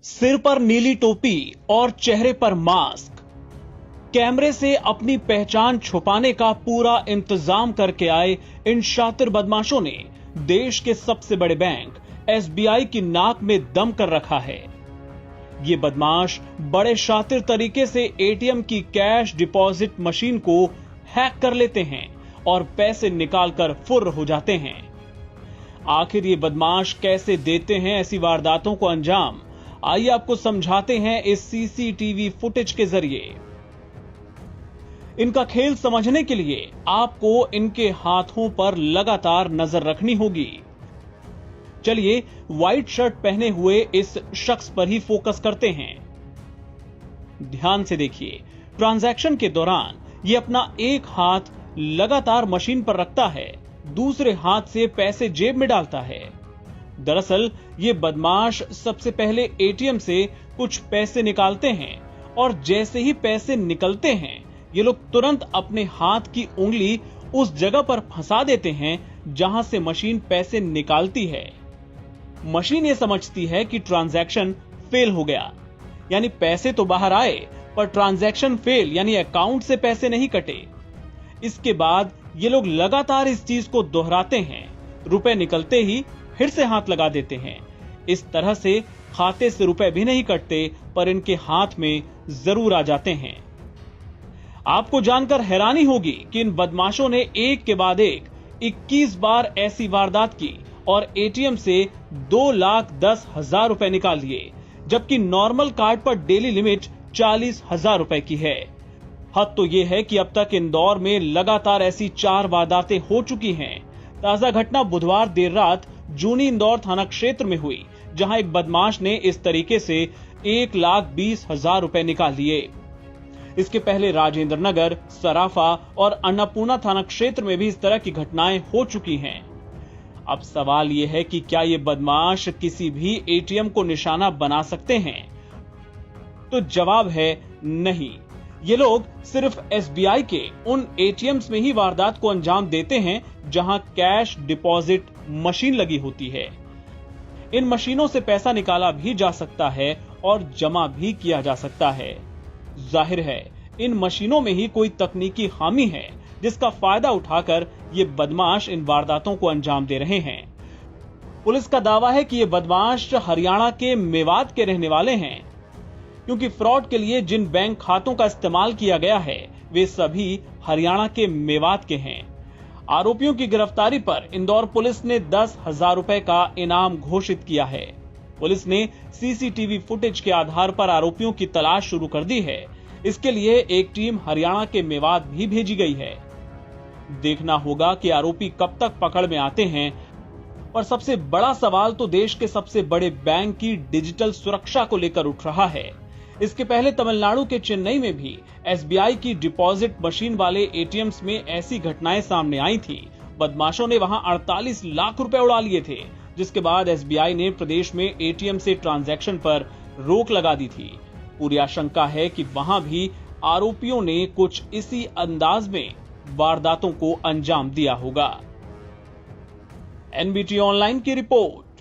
सिर पर नीली टोपी और चेहरे पर मास्क, कैमरे से अपनी पहचान छुपाने का पूरा इंतजाम करके आए इन शातिर बदमाशों ने देश के सबसे बड़े बैंक एसबीआई की नाक में दम कर रखा है। ये बदमाश बड़े शातिर तरीके से एटीएम की कैश डिपॉजिट मशीन को हैक कर लेते हैं और पैसे निकालकर फुर्र हो जाते हैं। आखिर ये बदमाश कैसे देते हैं ऐसी वारदातों को अंजाम, आइए आपको समझाते हैं इस सीसीटीवी फुटेज के जरिए। इनका खेल समझने के लिए आपको इनके हाथों पर लगातार नजर रखनी होगी। चलिए व्हाइट शर्ट पहने हुए इस शख्स पर ही फोकस करते हैं। ध्यान से देखिए, ट्रांजैक्शन के दौरान ये अपना एक हाथ लगातार मशीन पर रखता है, दूसरे हाथ से पैसे जेब में डालता है। दरअसल ये बदमाश सबसे पहले एटीएम से कुछ पैसे निकालते हैं और जैसे ही पैसे निकलते हैं ये लोग तुरंत अपने हाथ की उंगली उस जगह पर फंसा देते हैं जहां से मशीन पैसे निकालती है। मशीन ये समझती है कि ट्रांजैक्शन फेल हो गया, यानी पैसे तो बाहर आए पर ट्रांजैक्शन फेल, यानी अकाउंट से पैसे नहीं कटे। इसके बाद ये लोग लगातार इस चीज को दोहराते हैं, रुपए निकलते ही फिर से हाथ लगा देते हैं। इस तरह से खाते से रुपए भी नहीं कटते पर इनके हाथ में जरूर आ जाते हैं। आपको जानकर हैरानी होगी कि इन बदमाशों ने एक के बाद एक 21 बार ऐसी वारदात की और एटीएम से 2,10,000 रुपए निकाल लिए, जबकि नॉर्मल कार्ड पर डेली लिमिट 40,000 रुपए की है। हद तो यह है कि अब तक इंदौर में लगातार ऐसी 4 वारदातें हो चुकी हैं। ताजा घटना बुधवार देर रात जूनी इंदौर थाना क्षेत्र में हुई, जहां एक बदमाश ने इस तरीके से 1,20,000 रुपए निकाल लिए। इसके पहले राजेंद्र नगर, सराफा और अन्नपूर्णा थाना क्षेत्र में भी इस तरह की घटनाएं हो चुकी हैं। अब सवाल यह है कि क्या ये बदमाश किसी भी एटीएम को निशाना बना सकते हैं? तो जवाब है नहीं। ये लोग सिर्फ एसबीआई के उन एटीएम्स में ही वारदात को अंजाम देते हैं जहां कैश डिपॉजिट मशीन लगी होती है। इन मशीनों से पैसा निकाला भी जा सकता है और जमा भी किया जा सकता है। जाहिर है इन मशीनों में ही कोई तकनीकी खामी है जिसका फायदा उठाकर ये बदमाश इन वारदातों को अंजाम दे रहे हैं। पुलिस का दावा है कि ये बदमाश हरियाणा के मेवात के रहने वाले हैं, क्योंकि फ्रॉड के लिए जिन बैंक खातों का इस्तेमाल किया गया है वे सभी हरियाणा के मेवात के हैं। आरोपियों की गिरफ्तारी पर इंदौर पुलिस ने 10,000 रुपए का इनाम घोषित किया है। पुलिस ने सीसीटीवी फुटेज के आधार पर आरोपियों की तलाश शुरू कर दी है। इसके लिए एक टीम हरियाणा के मेवात भी भेजी गई है। देखना होगा कि आरोपी कब तक पकड़ में आते हैं। और सबसे बड़ा सवाल तो देश के सबसे बड़े बैंक की डिजिटल सुरक्षा को लेकर उठ रहा है। इसके पहले तमिलनाडु के चेन्नई में भी एसबीआई की डिपॉजिट मशीन वाले एटीएम्स में ऐसी घटनाएं सामने आई थी। बदमाशों ने वहां 48 लाख रुपए उड़ा लिए थे, जिसके बाद एसबीआई ने प्रदेश में एटीएम से ट्रांजैक्शन पर रोक लगा दी थी। पूरी आशंका है कि वहां भी आरोपियों ने कुछ इसी अंदाज में वारदातों को अंजाम दिया होगा। एनबीटी ऑनलाइन की रिपोर्ट।